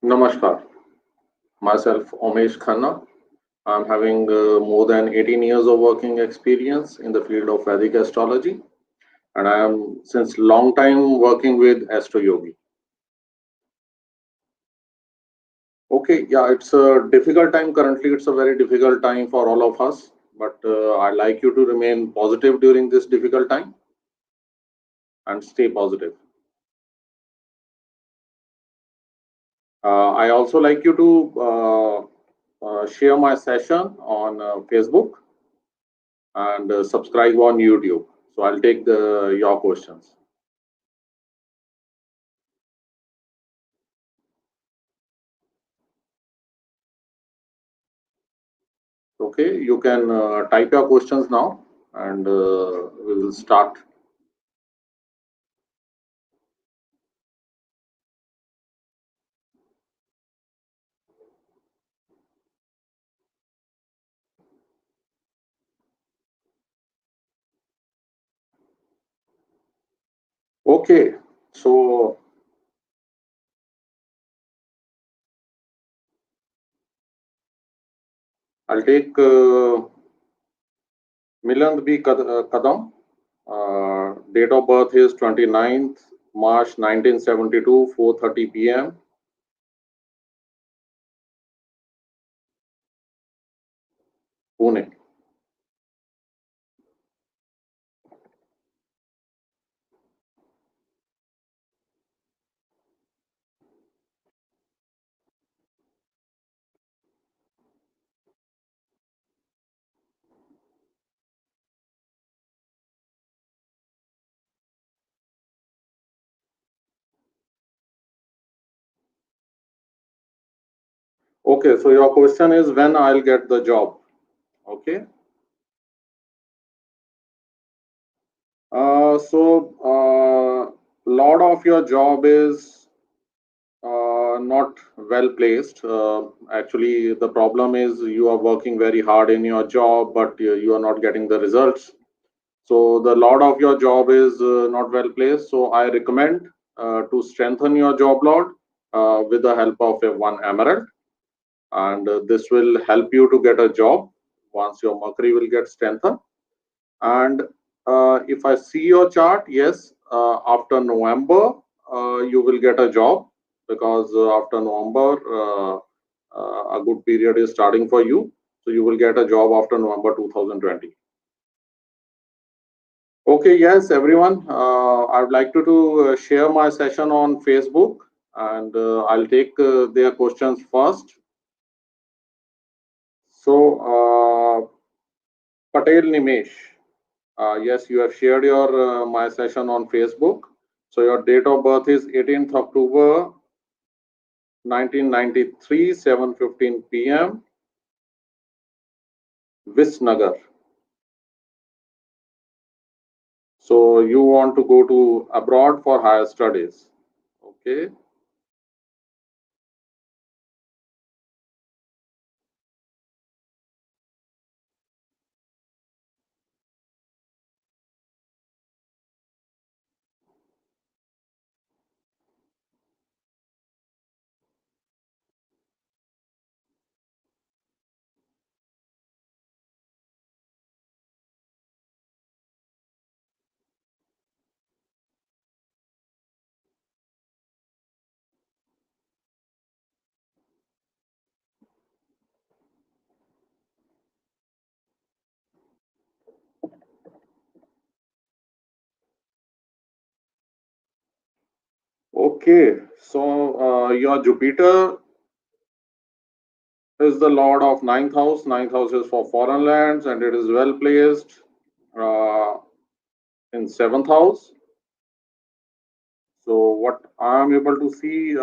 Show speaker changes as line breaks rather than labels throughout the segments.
Namaskar. Myself, Omesh Khanna. I'm having more than 18 years of working experience in the field of Vedic astrology, and I am since long time working with Astro Yogi. Okay, yeah, it's a difficult time currently. It's a very difficult time for all of us, but I'd like you to remain positive during this difficult time and stay positive. I also like you to share my session on Facebook and subscribe on YouTube. So I'll take your questions. Okay, you can type your questions now and we will start. Okay, so I'll take Miland B. Kadam. Date of birth is 29th March 1972, 4:30 p.m. Pune. Okay, so your question is when I'll get the job. Okay. Lot of your job is not well placed. Actually, the problem is you are working very hard in your job, but you are not getting the results. So the lot of your job is not well placed. So I recommend to strengthen your job lot with the help of a one emerald, and this will help you to get a job once your mercury will get strengthened. And if I see your chart, yes, after November, you will get a job because after November, a good period is starting for you. So you will get a job after November 2020. Okay, yes, everyone. I would like to share my session on Facebook and I'll take their questions first. So, Patel Nimesh. Yes, you have shared your my session on Facebook. So your date of birth is 18th October 1993, 7:15 p.m. Visnagar. So you want to go to abroad for higher studies. Okay. Okay. So your Jupiter is the lord of ninth house. Ninth house is for foreign lands and it is well placed uh, in seventh house. So what I am able to see,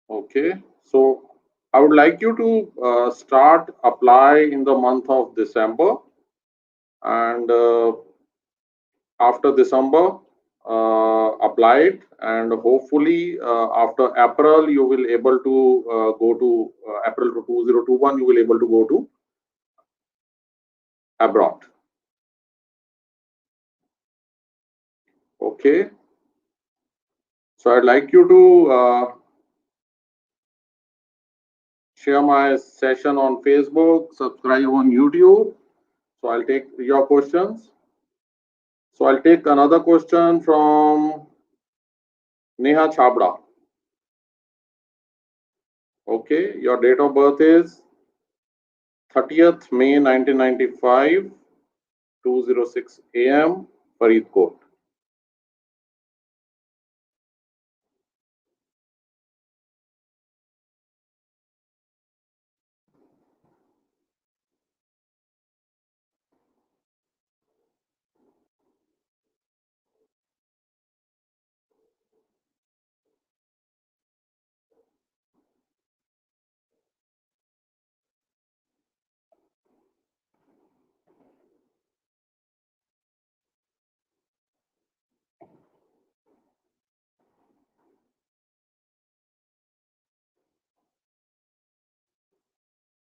okay. So I would like you to start apply in the month of December, and after December, apply it, and hopefully after April you will able to go to April 2021 you will able to go to abroad. Okay. So I'd like you to share my session on Facebook, subscribe on YouTube. So I'll take your questions. So I'll take another question from Neha Chabra. Okay, your date of birth is 30th May 1995, 2:06 a.m. Faridkot.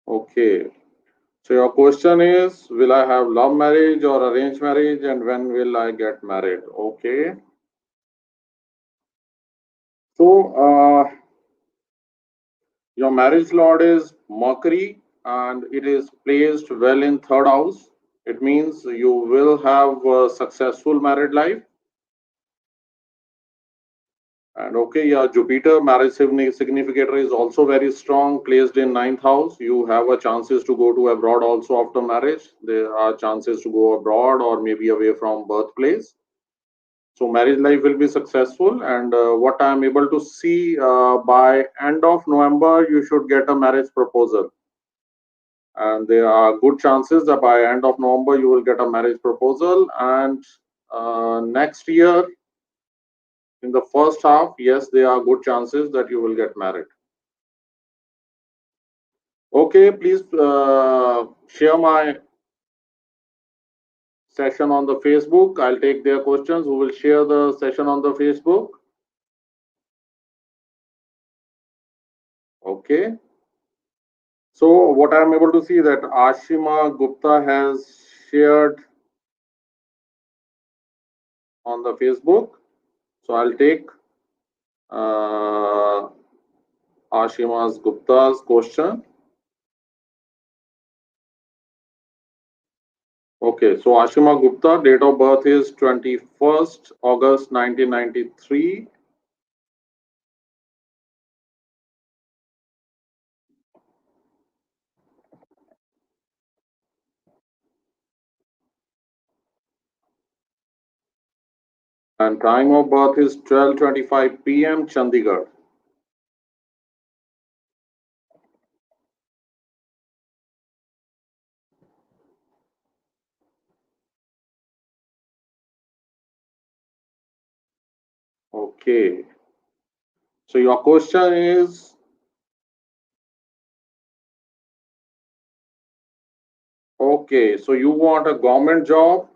Okay. So your question is, will I have love marriage or arranged marriage, and when will I get married? Okay. So your marriage lord is Mercury, and it is placed well in third house. It means you will have a successful married life. And okay, yeah, Jupiter, marriage significator, is also very strong, placed in ninth house. You have a chances to go to abroad also after marriage. There are chances to go abroad or maybe away from birthplace. So marriage life will be successful. And what I am able to see, by end of November, you should get a marriage proposal. And there are good chances that by end of November you will get a marriage proposal. And next year, in the first half, yes, there are good chances that you will get married. Okay, please share my session on the Facebook. I'll take their questions. Who will share the session on the Facebook? Okay. So what I'm able to see that Ashima Gupta has shared on the Facebook. So I'll take uh, Ashima's Gupta's question. Okay, so Ashima Gupta, date of birth is 21st August 1993. And time of birth is 12:25 p.m. Chandigarh. Okay. So your question is, okay, so you want a government job,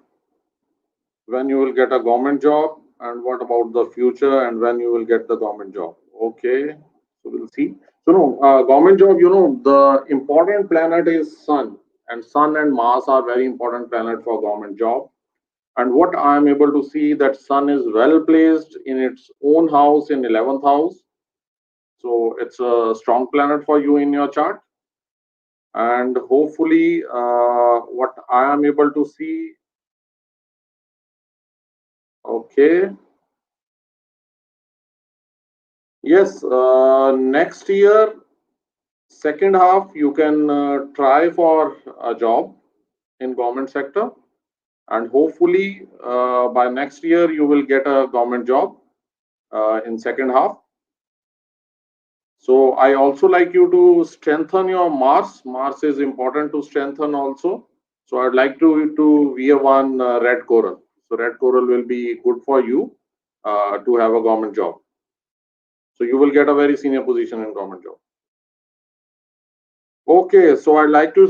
when you will get a government job, and what about the future and when you will get the government job? Okay, so we'll see. So no, government job, the important planet is Sun, and Sun and Mars are very important planet for government job. And what I am able to see that Sun is well placed in its own house in 11th house. So it's a strong planet for you in your chart. And hopefully, what I am able to see, okay, yes, next year, second half, you can try for a job in government sector, and hopefully by next year you will get a government job in second half. So I also like you to strengthen your Mars. Mars is important to strengthen also. So I'd like to wear one red coral. So red coral will be good for you to have a government job. So you will get a very senior position in government job. Okay, so I'd like to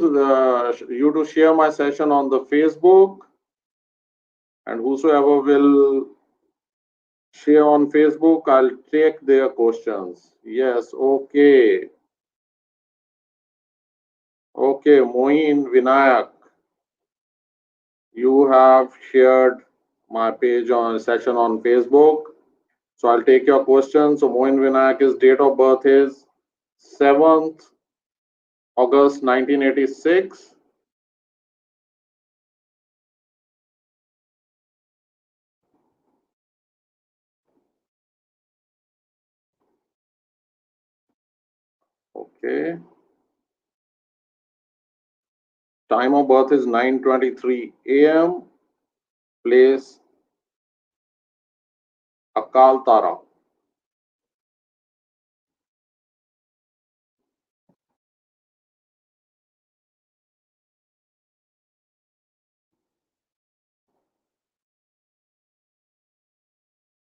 you to share my session on the Facebook, and whosoever will share on Facebook, I'll take their questions. Yes, okay. Okay, Moin Vinayak, you have shared my page on session on Facebook. So I'll take your question. So Moin Vinayak's date of birth is 7th August 1986. Okay. Time of birth is 9:23 a.m. Place Akal Tara.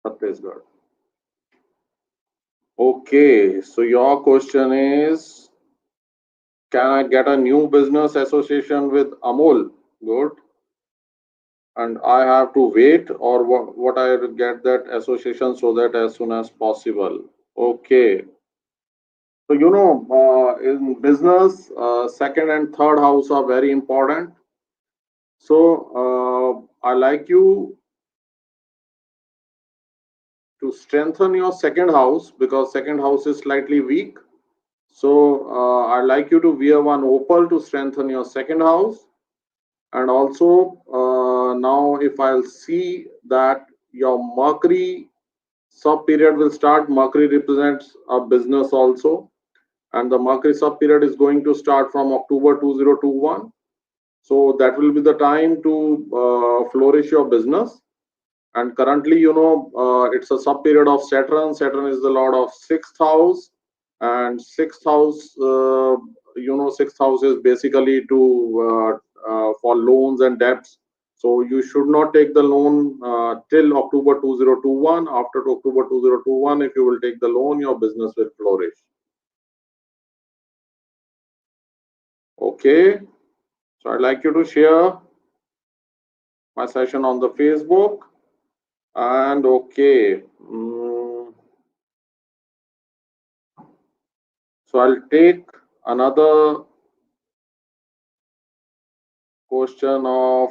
Chhattisgarh. Okay, so your question is, can I get a new business association with Amol? Good. And I have to wait, or what I get that association so that as soon as possible. Okay. So, in business, second and third house are very important. So, I like you to strengthen your second house because second house is slightly weak. So, I like you to wear one opal to strengthen your second house. And also, now if I'll see that your Mercury sub period will start, Mercury represents a business also, and the Mercury sub period is going to start from October 2021. So that will be the time to flourish your business. And currently, it's a sub period of Saturn. Saturn is the lord of sixth house, and sixth house, sixth house is basically to for loans and debts. So you should not take the loan till October 2021. After October 2021, if you will take the loan, your business will flourish. Okay, so I'd like you to share my session on the Facebook. And okay, so I'll take another question of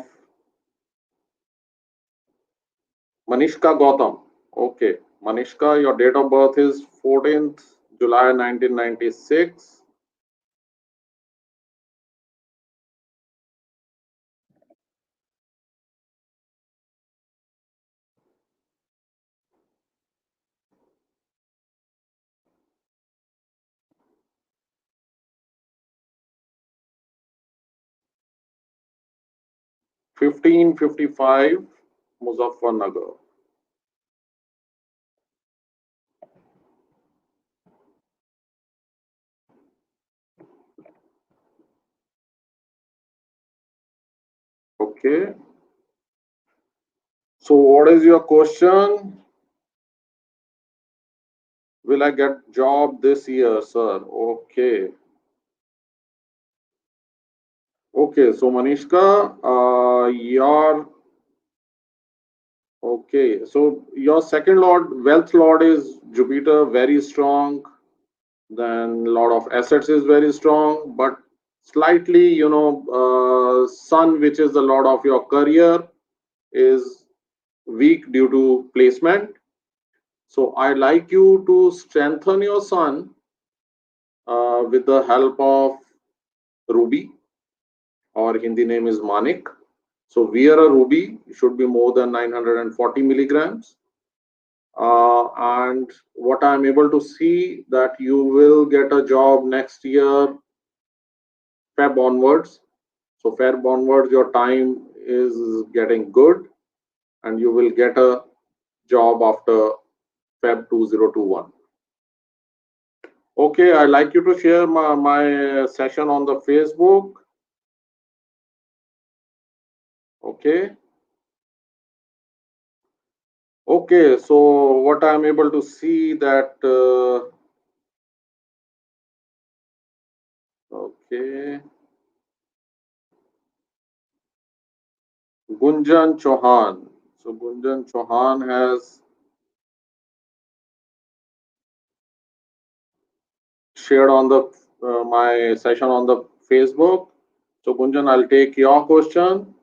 Manishka Gautam. Okay, Manishka, your date of birth is 14th July 1996. 1555 Muzaffarnagar. Okay, so what is your question? Will I get job this year, sir? Okay. Okay, so Manishka, your okay, so your second lord, wealth lord is Jupiter, very strong. Then lot of assets is very strong, but slightly, Sun, which is the lord of your career, is weak due to placement. So I like you to strengthen your Sun with the help of ruby, or Hindi name is Manik. So wear a ruby, it should be more than 940 milligrams. And what I'm able to see that you will get a job next year, Feb onwards. So Feb onwards, your time is getting good, and you will get a job after Feb 2021. Okay, I'd like you to share my session on the Facebook. Okay. Okay, so what I'm able to see that okay, Gunjan Chauhan. So Gunjan Chauhan has shared on the my session on the Facebook. So Gunjan, I'll take your question.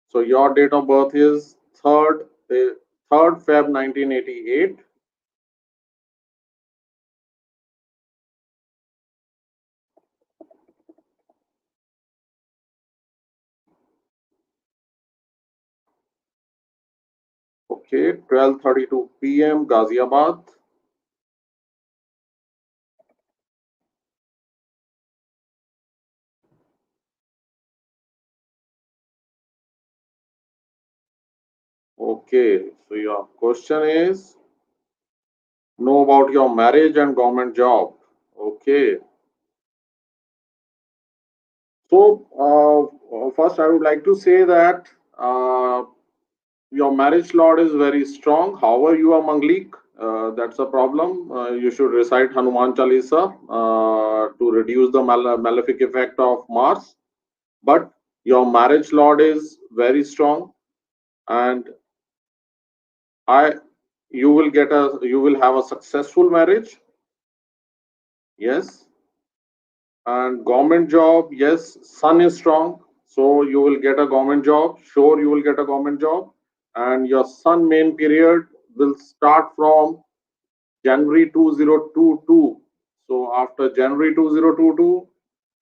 So your date of birth is third Feb 1988. Okay, 12:32 p.m. Ghaziabad. Okay, so your question is know about your marriage and government job. Okay, so first I would like to say that your marriage lord is very strong. However, you are Manglik. That's a problem. You should recite Hanuman Chalisa to reduce the malefic effect of Mars. But your marriage lord is very strong, and I you will have a successful marriage. Yes, and government job. Yes, sun is strong, so you will get a government job. Sure, you will get a government job, and your sun main period will start from January 2022. So after January 2022,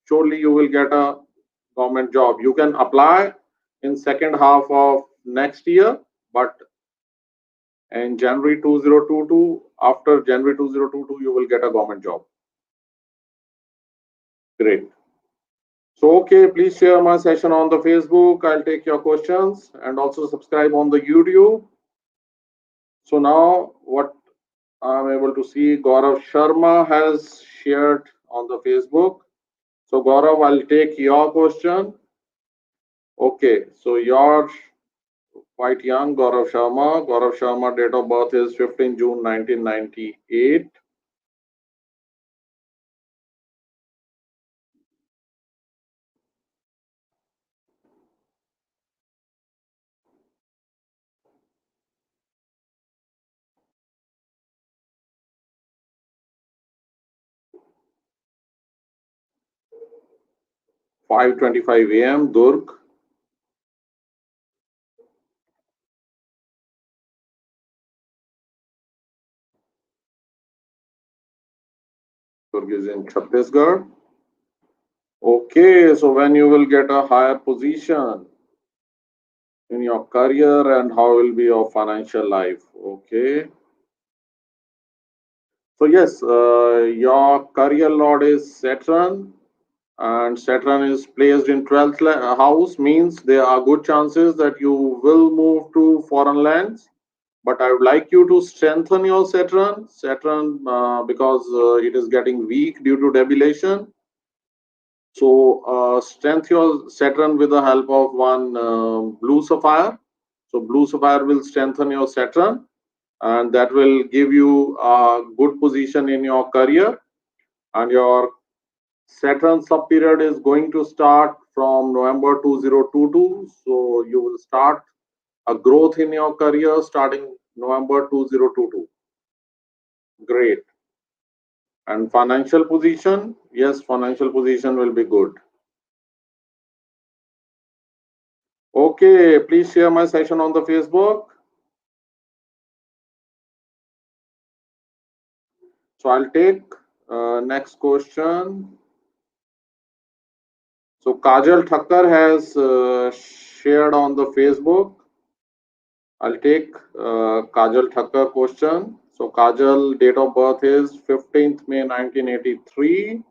surely you will get a government job. You can apply in second half of next year, but in January 2022, after January 2022, you will get a government job. Great. So, okay, please share my session on the Facebook. I'll take your questions and also subscribe on the YouTube. So now what I'm able to see, Gaurav Sharma has shared on the Facebook. So Gaurav, I'll take your question. Okay, so you're quite young, Gaurav Sharma. Gaurav Sharma date of birth is 15 June 1998. 5:25 a.m. Durg. Durg is in Chhattisgarh. Okay, so when you will get a higher position in your career and how will be your financial life? Okay. So yes, your career lord is Saturn, and Saturn is placed in 12th house, means there are good chances that you will move to foreign lands. But I would like you to strengthen your Saturn, because it is getting weak due to debilation. So strengthen your Saturn with the help of one blue sapphire. So blue sapphire will strengthen your Saturn, and that will give you a good position in your career. And your Saturn sub period is going to start from November 2022. So you will start a growth in your career starting November 2022. Great. And financial position, yes, financial position will be good. Okay, please share my session on the Facebook. So I'll take next question. So Kajal Thakkar has shared on the Facebook. I'll take Kajal Thakkar question. So Kajal date of birth is 15th May 1983.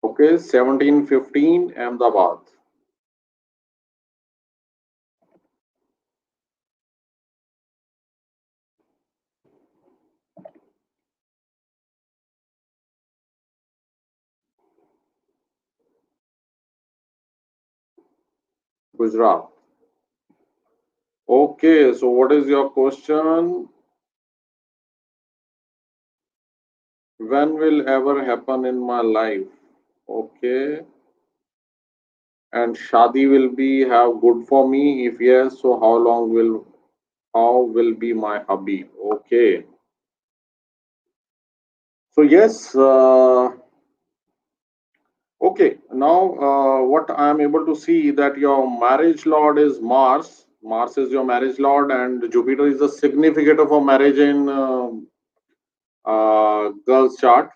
Okay, 1715 Ahmedabad, Gujarat. Okay, so what is your question? When will ever happen in my life? Okay, and shadi will be have good for me. If yes, so how will be my hubby? Okay, so yes. Okay, now what I am able to see that your marriage lord is Mars. Mars is your marriage lord, and Jupiter is the significator for marriage in girls' chart.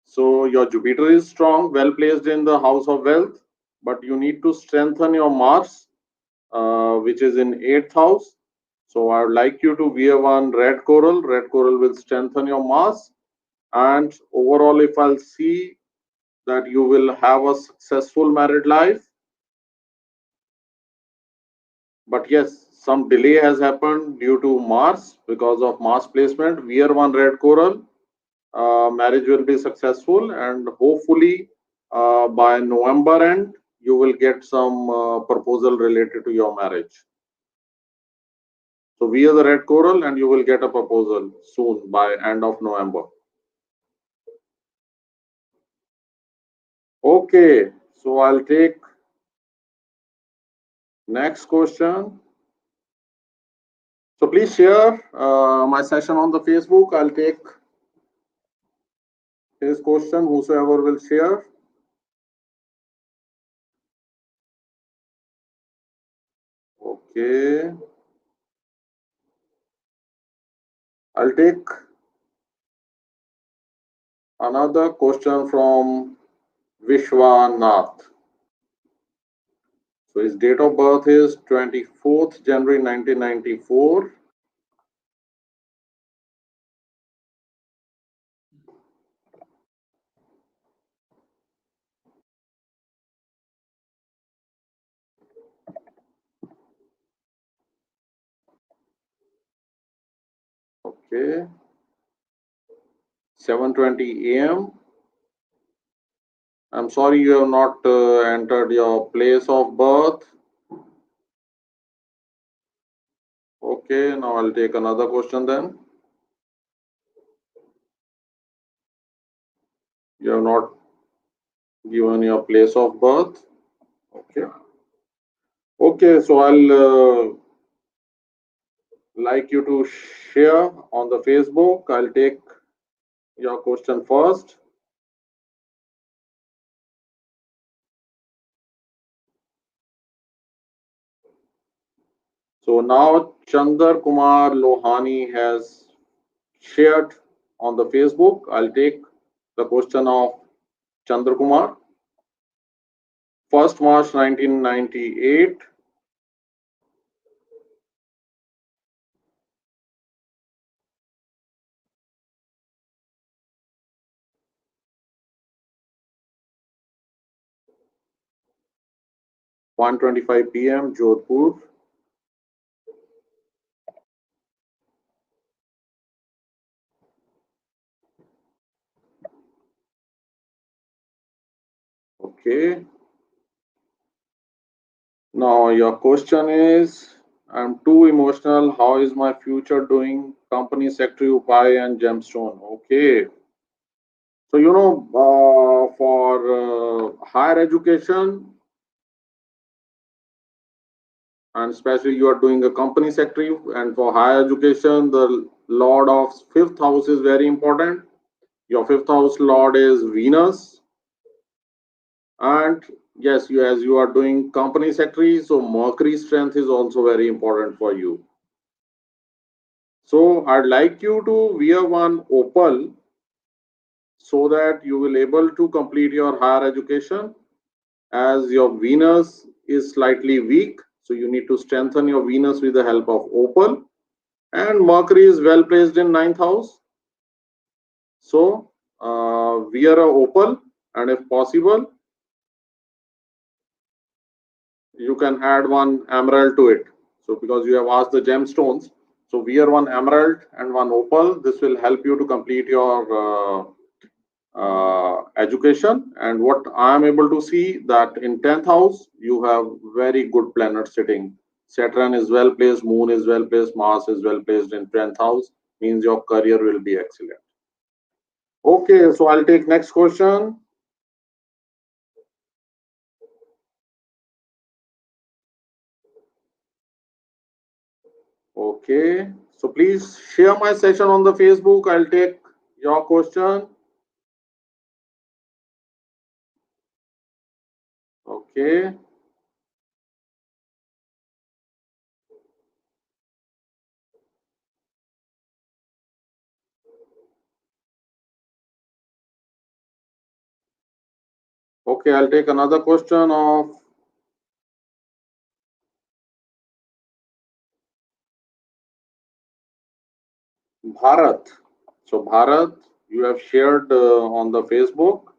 So your Jupiter is strong, well placed in the house of wealth, but you need to strengthen your Mars, which is in 8th house. So I would like you to wear one red coral. Red coral will strengthen your Mars, and overall, if I'll see that you will have a successful married life. But yes, some delay has happened due to Mars because of Mars placement. Wear one red coral. Marriage will be successful, and hopefully by November end you will get some proposal related to your marriage. So wear the red coral and you will get a proposal soon by end of November. Okay, so I'll take next question. So please share my session on the Facebook. I'll take his question, whosoever will share. Okay, I'll take another question from Vishwanath. So his date of birth is 24th January 1994. Okay, 7:20 a.m. I'm sorry you have not entered your place of birth. Okay, now I'll take another question then. You have not given your place of birth. Okay. Okay, so I'll like you to share on the Facebook. I'll take your question first. So now Chandar Kumar Lohani has shared on the Facebook. I'll take the question of Chandra Kumar. 1st March 1998. One 25 p.m. Jodhpur. Okay. Now your question is, I'm too emotional. How is my future doing? Company secretary Upai and Gemstone. Okay. So for higher education, and especially you are doing a company secretary, and for higher education, the lord of 5th house is very important. Your 5th house lord is Venus, and yes, you as you are doing company secretary, so Mercury strength is also very important for you. So I'd like you to wear one opal so that you will able to complete your higher education, as your Venus is slightly weak, so you need to strengthen your Venus with the help of opal, and Mercury is well placed in 9th house. So wear a opal, and if possible you can add one emerald to it. So because you have asked the gemstones, so wear one emerald and one opal. This will help you to complete your education. And what I am able to see that in 10th house you have very good planet sitting. Saturn is well placed, Moon is well placed, Mars is well placed in 10th house. Means your career will be excellent. Okay, so I'll take next question. Okay, so please share my session on the Facebook. I'll take your question. Okay. Okay, I'll take another question of Bharat. So, Bharat, you have shared on the Facebook,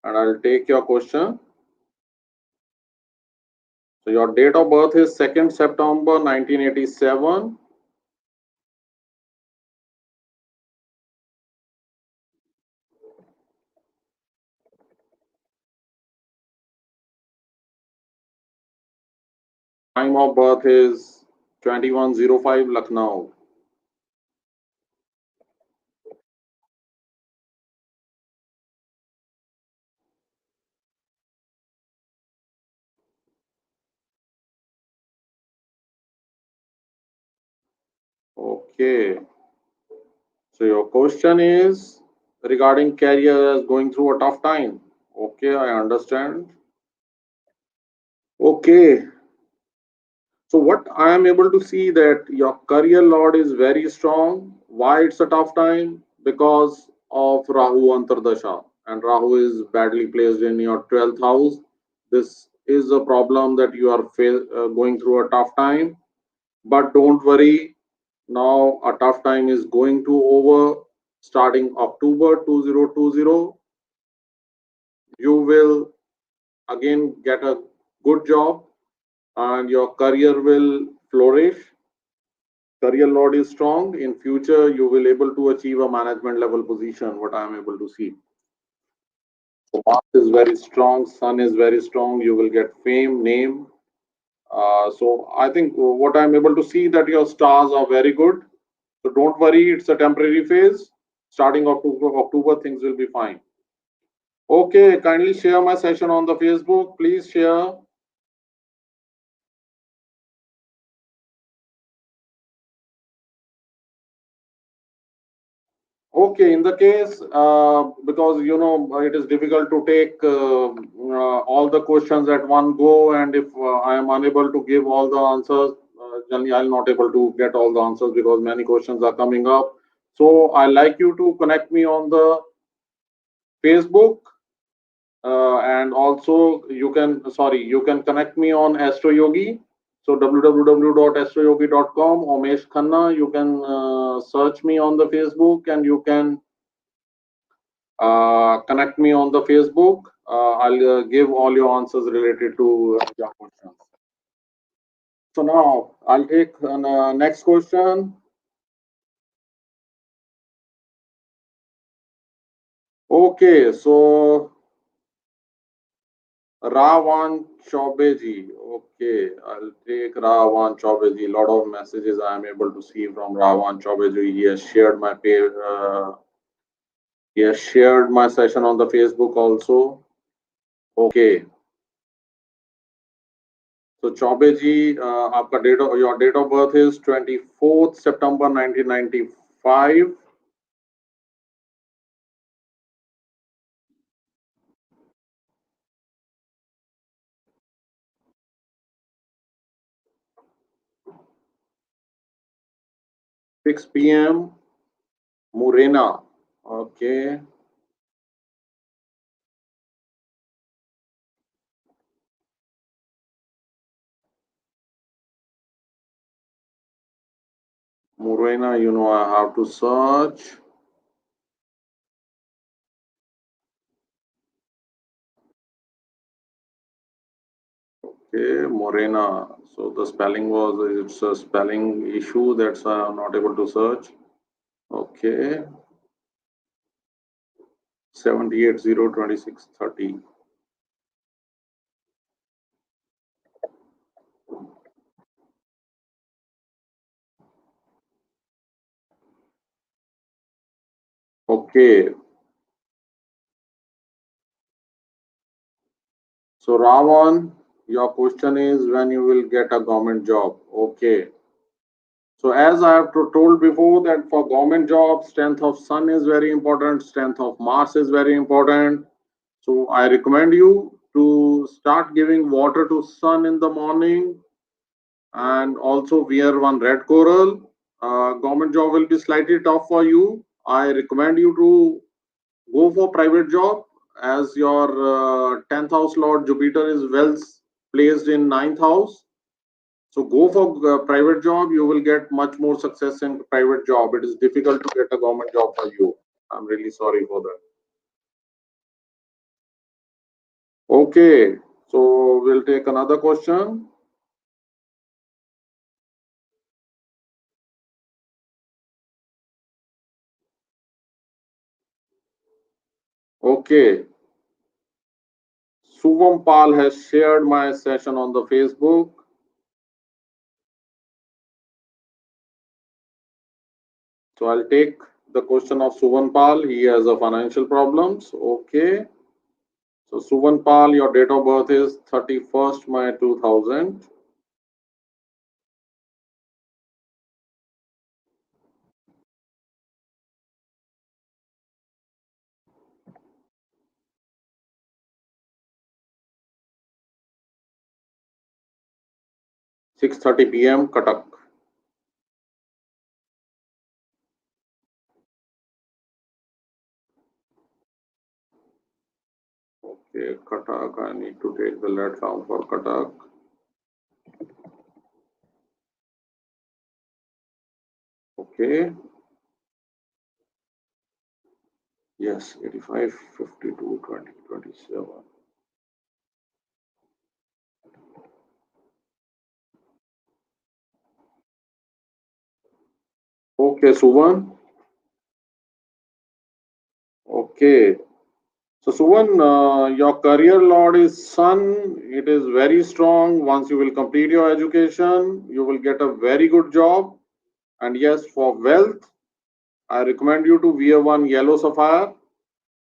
and I'll take your question. So, your date of birth is 2nd September 1987. Time of birth is 21:05 Lucknow. Okay. So, your question is regarding career as going through a tough time. Okay, I understand. Okay. So what I am able to see that your career load is very strong. Why it's a tough time? Because of Rahu Antardasha, and Rahu is badly placed in your 12th house. This is a problem that you are going through a tough time. But don't worry, now a tough time is going to over. Starting October 2020, you will again get a good job and your career will flourish. Career load is strong. In future you will able to achieve a management level position, what I am able to see. So Mars is very strong, Sun is very strong, you will get fame, name. So I think what I'm able to see that your stars are very good. So don't worry, it's a temporary phase. Starting October things will be fine. Okay, kindly share my session on the Facebook, please share. Okay, in the case, because it is difficult to take all the questions at one go, and if I am unable to give all the answers, generally I'll not able to get all the answers because many questions are coming up. So I like you to connect me on the Facebook, and also you can connect me on Astro Yogi. So www.astroyogi.com, Omesh Khanna. You can search me on the Facebook, and you can connect me on the Facebook. I'll give all your answers related to your questions. So now I'll take next question. Okay, so Ravan Chaubeji. Okay, I'll take Ravan Chaubeji. A lot of messages I am able to see from Ravan Chaubeji. He has shared my page. He has shared my session on the Facebook also. Okay, so Chaube ji, your date of birth is 24th September 1995. 6 p.m. Morena. Okay, Morena. I have to search. Okay, Morena. So the spelling it's a spelling issue. That's why I'm not able to search. Okay, 78022630. Okay, so Ravan, your question is when you will get a government job. Okay. So as I have told before that for government jobs, strength of sun is very important, strength of Mars is very important. So I recommend you to start giving water to sun in the morning and also wear one red coral. Government job will be slightly tough for you. I recommend you to go for private job as your 10th house Lord Jupiter is well placed in 9th house. So go for private job. You will get much more success in private job. It is difficult to get a government job for you. I'm really sorry for that. Okay, so we'll take another question. Okay, Subham Pal has shared my session on the Facebook. So I'll take the question of Subhan Pal. He has a financial problems. Okay. So Subhan Pal, your date of birth is 31st May 2000. (6:30 p.m. Cuttack). Okay, Cuttack. I need to take the lead count for Cuttack. Okay. Yes, 85, 52, 20, 27. Okay, Suvan. Okay. So Suvan, your career lord is Sun. It is very strong. Once you will complete your education, you will get a very good job. And yes, for wealth, I recommend you to wear one yellow sapphire,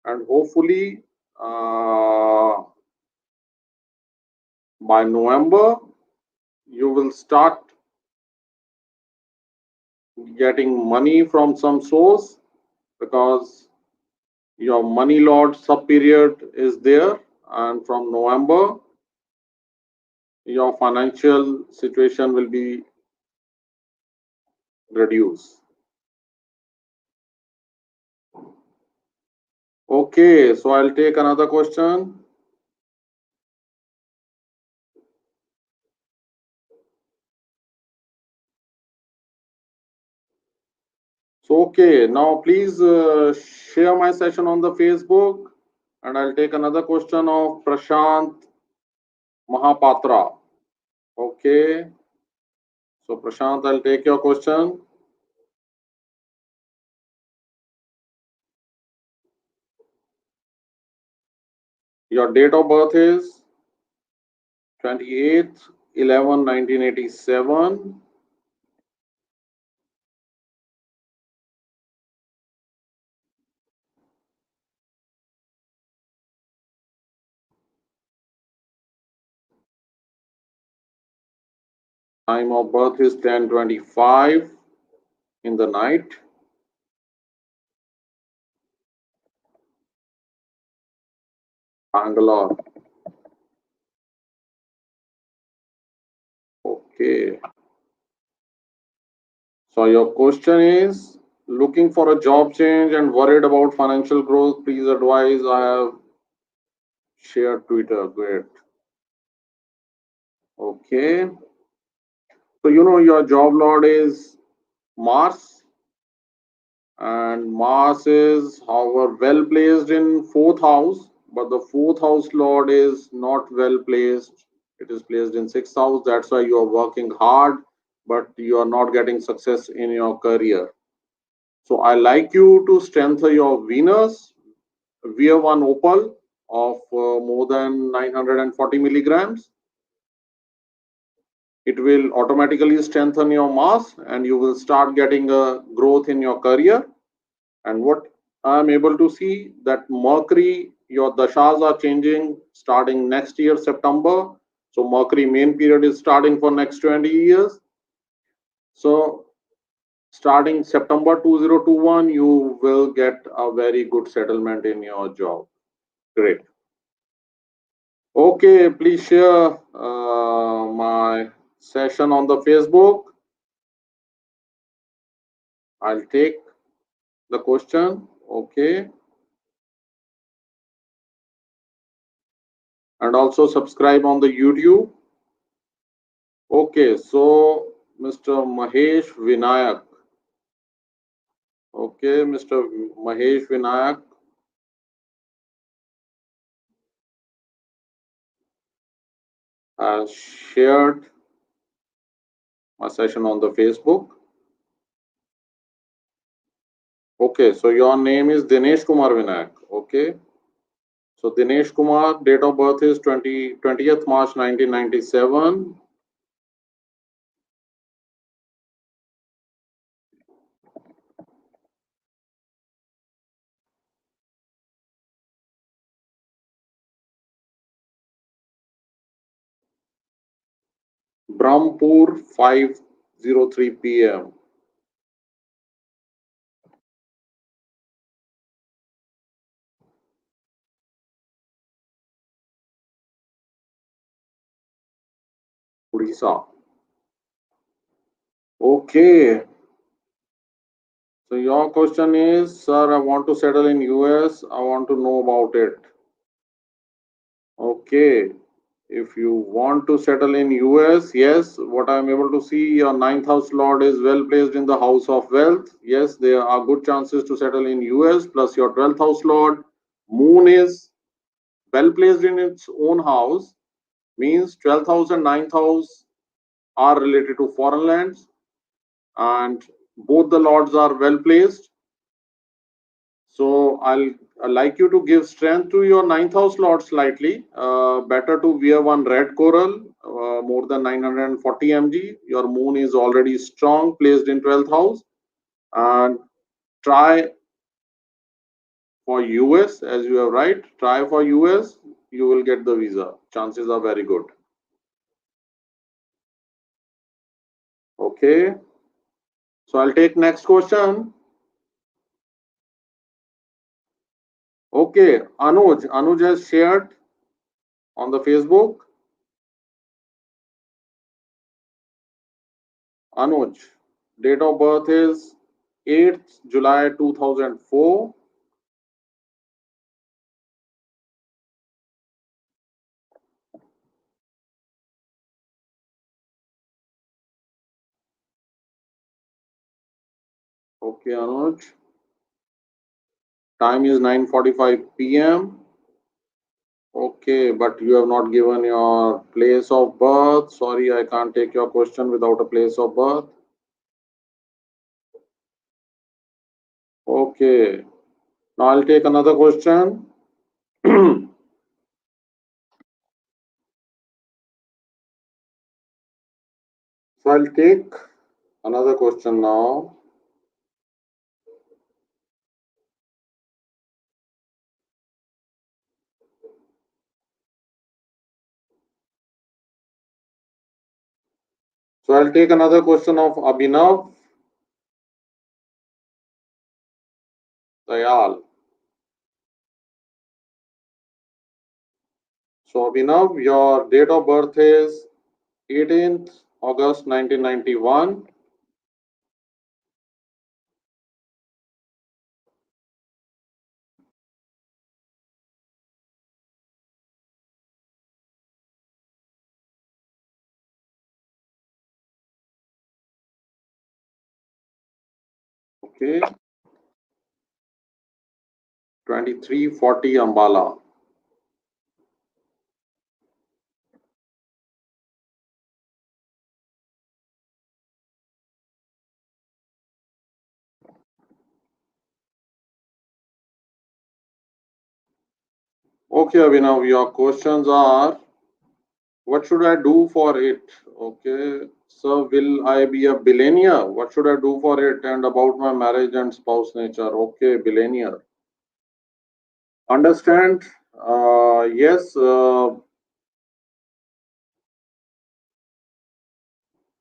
and hopefully by November you will start getting money from some source, because your money lord sub period is there, and from November your financial situation will be reduced. Okay, so I'll take another question. So, okay, now please share my session on the Facebook, and I'll take another question of Prashant Mahapatra. Okay, so Prashant, I'll take your question. Your date of birth is 28/11/1987. Time of birth is 10:25 in the night. Bangalore. Okay. So your question is looking for a job change and worried about financial growth. Please advise. I have shared Twitter. Great. Okay. So you know your job lord is Mars, and Mars is, however, well placed in fourth house, but the fourth house lord is not well placed. It is placed in sixth house. That's why you are working hard, but you are not getting success in your career. So I like you to strengthen your Venus. Wear one opal of more than 940 milligrams. It will automatically strengthen your Mars, and you will start getting a growth in your career. And what I'm able to see, that Mercury, your dashas are changing starting next year, September. So Mercury main period is starting for next 20 years. So starting September 2021, you will get a very good settlement in your job. Great. Okay, please share my session on the Facebook. I'll take the question. Okay. and also subscribe on the YouTube. Okay, so Mr. Mahesh Vinayak. Okay, Mr. Mahesh Vinayak has shared a session on the Facebook. Okay, so your name is Dinesh Kumar Vinayak. Okay, so Dinesh Kumar, date of birth is 20th March 1997. Brahmpur 5:03 p.m. Odisha. Okay, so your question is, sir, I want to settle in US. I want to know about it. Okay, if you want to settle in US, yes, what I'm able to see, your ninth house lord is well placed in the house of wealth. Yes, there are good chances to settle in US. Plus your 12th house lord, moon is well placed in its own house, means 12th house and ninth house are related to foreign lands, and both the lords are well placed. So I'll like you to give strength to your ninth house lord slightly. Better to wear one red coral, more than 940 mg. Your moon is already strong, placed in 12th house, and try for US as you are right. Try for US, you will get the visa. Chances are very good. Okay. So I'll take next question. Okay, Anuj. Anuj has shared on the Facebook. Anuj, date of birth is 8th July 2004. Okay, Anuj. Time is 9:45 p.m. Okay, but you have not given your place of birth. Sorry, I can't take your question without a place of birth. Okay, now I'll take another question. So I'll take another question now. So I'll take another question of Abhinav Dayal. So Abhinav, your date of birth is 18th August 1991. Okay, 2340 Ambala. Okay, Abhinav, your questions are, what should I do for it? Okay, so will I be a billionaire? What should I do for it? And about my marriage and spouse nature. Okay, billionaire. Understand? Yes, you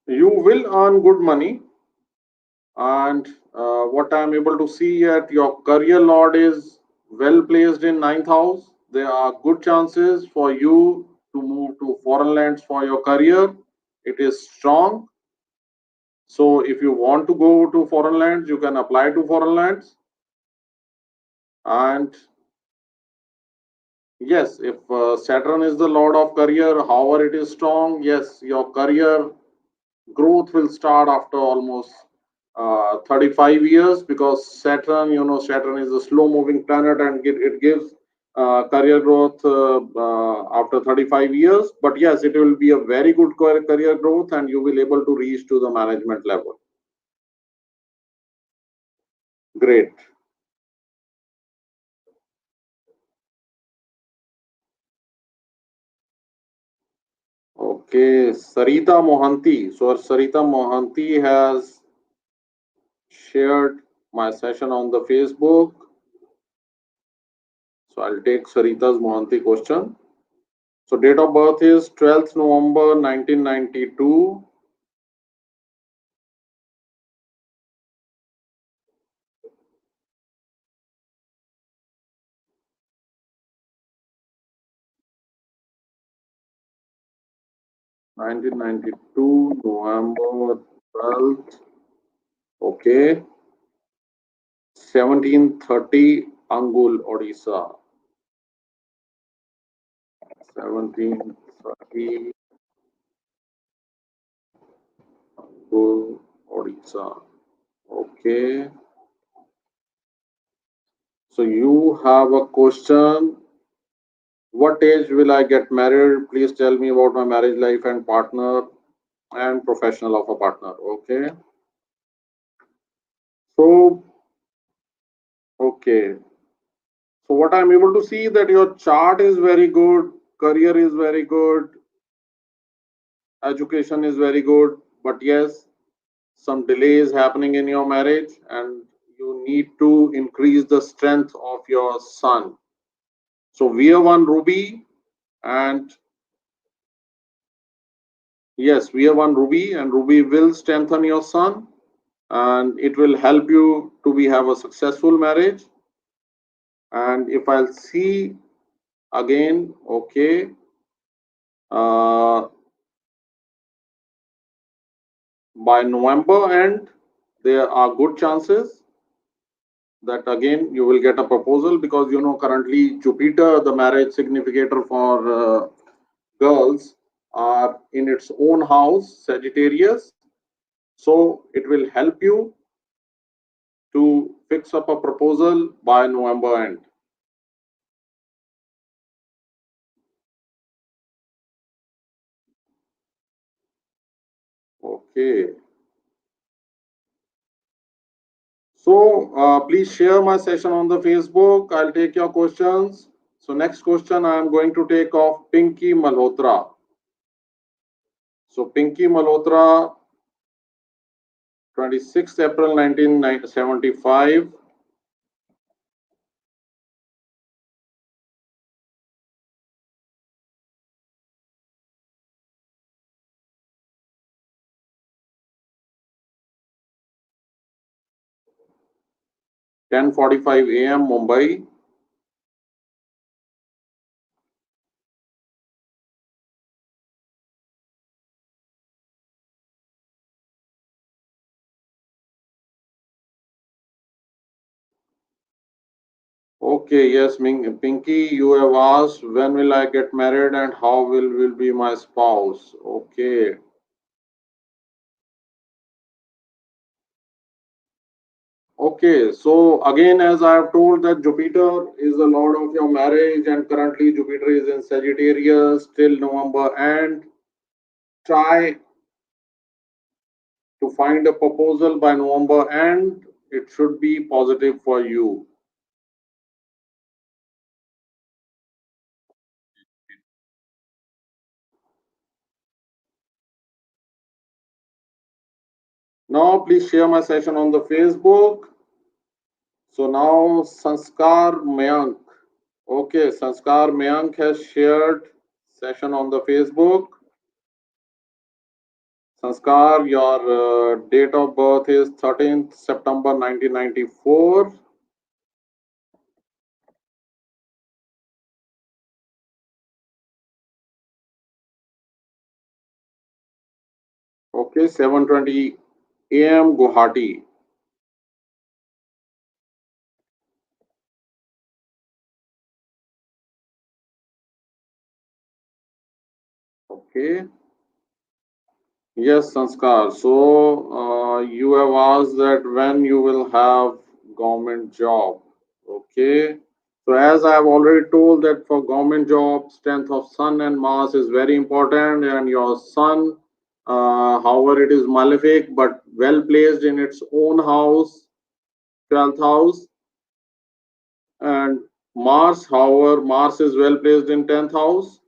will earn good money. And what I'm able to see at your career lord is well placed in ninth house. There are good chances for you to move to foreign lands for your career. It is strong. So if you want to go to foreign lands, you can apply to foreign lands. And Yes, if Saturn is the lord of career, however it is strong, yes, your career growth will start after almost 35 years, because Saturn, Saturn is a slow moving planet, and it gives career growth after 35 years. But yes, it will be a very good career growth, and you will able to reach to the management level. Great. Okay, Sarita Mohanty. So Sarita Mohanty has shared my session on the Facebook. So I'll take Sarita's Mohanty question. So date of birth is 12th November 1992. 1992 November 12th. Okay. 1730 Angul, Odisha. 1730 Angul, Odisha. Okay. So you have a question. What age will I get married? Please tell me about my marriage life and partner and professional of a partner. Okay. So, okay. So what I'm able to see that your chart is very good, career is very good, education is very good, but yes, some delay is happening in your marriage, and you need to increase the strength of your sun. So wear one ruby, and yes, wear one ruby, and ruby will strengthen your sun, and it will help you to be have a successful marriage. And if I'll see again, okay, uh, by November end, there are good chances that again you will get a proposal, because currently Jupiter, the marriage significator for girls, are in its own house, Sagittarius. So it will help you to fix up a proposal by November end. Okay. So please share my session on the Facebook. I'll take your questions. So next question I am going to take of Pinky Malhotra. So Pinky Malhotra, 26th April 1975. Ten 45 a.m. Mumbai. Okay, yes, Pinky, you have asked when will I get married and how will be my spouse. Okay. Okay, so again, as I have told that Jupiter is the lord of your marriage, and currently Jupiter is in Sagittarius till November, and try to find a proposal by November, and it should be positive for you. Now, please share my session on the Facebook. So now Sanskar Mayank. Okay, Sanskar Mayank has shared session on the Facebook. Sanskar, your date of birth is 13th September 1994. Okay, 7:20 a.m. Guwahati. Okay. Yes, Sanskar. So you have asked that when you will have government job. Okay. So as I have already told that for government job, strength of Sun and Mars is very important, and your Sun, however, it is malefic but well placed in its own house, 12th house, and Mars, however, Mars is well placed in 10th house.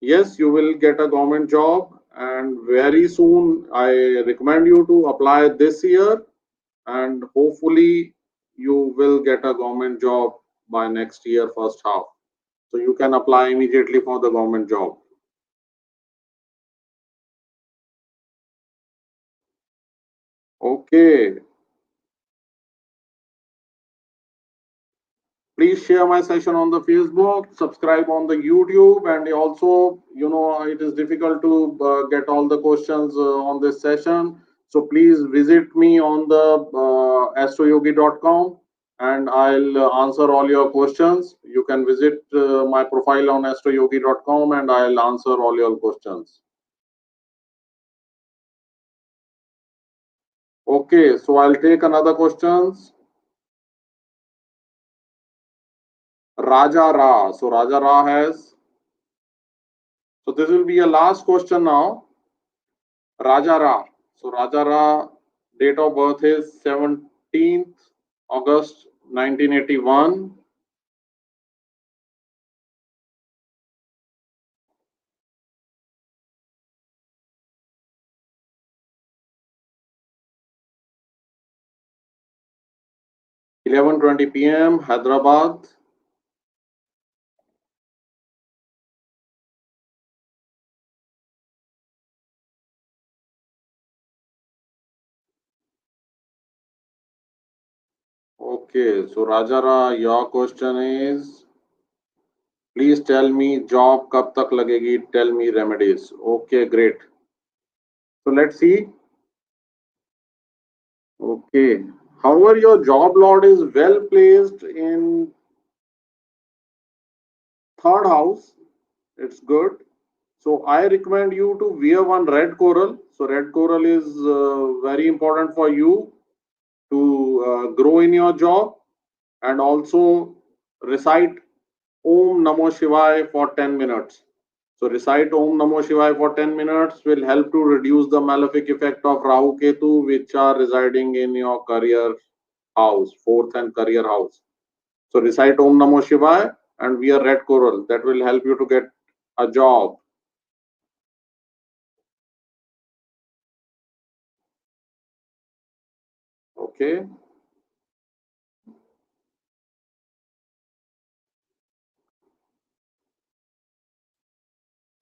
Yes, you will get a government job, and very soon I recommend you to apply this year, and hopefully you will get a government job by next year first half. So you can apply immediately for the government job. Okay. Please share my session on the Facebook, subscribe on the YouTube, and also, it is difficult to get all the questions on this session. So please visit me on the astroyogi.com, and I'll answer all your questions. You can visit my profile on astroyogi.com, and I'll answer all your questions. Okay, so I'll take another questions. Raja Ra. So Raja Ra has. So this will be a last question now. Raja Ra. So Raja Ra, date of birth is 17th August 1981. Eleven 20 p.m. Hyderabad. Okay, so Raja Ra, your question is, please tell me job kab tak lagegi, tell me remedies. Okay, great. So let's see. Okay. However, your job lord is well placed in third house. It's good. So I recommend you to wear one red coral. So red coral is very important for you to grow in your job, and also recite Om Namo Shivaya for 10 minutes. So recite Om Namo Shivaya for 10 minutes will help to reduce the malefic effect of Rahu Ketu, which are residing in your career house, fourth and career house. So recite Om Namo Shivaya and wear red coral. That will help you to get a job. Okay.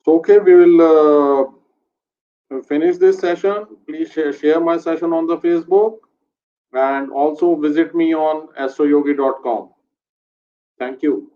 So okay, we will finish this session. Please share my session on the Facebook, and also visit me on astroyogi.com. Thank you.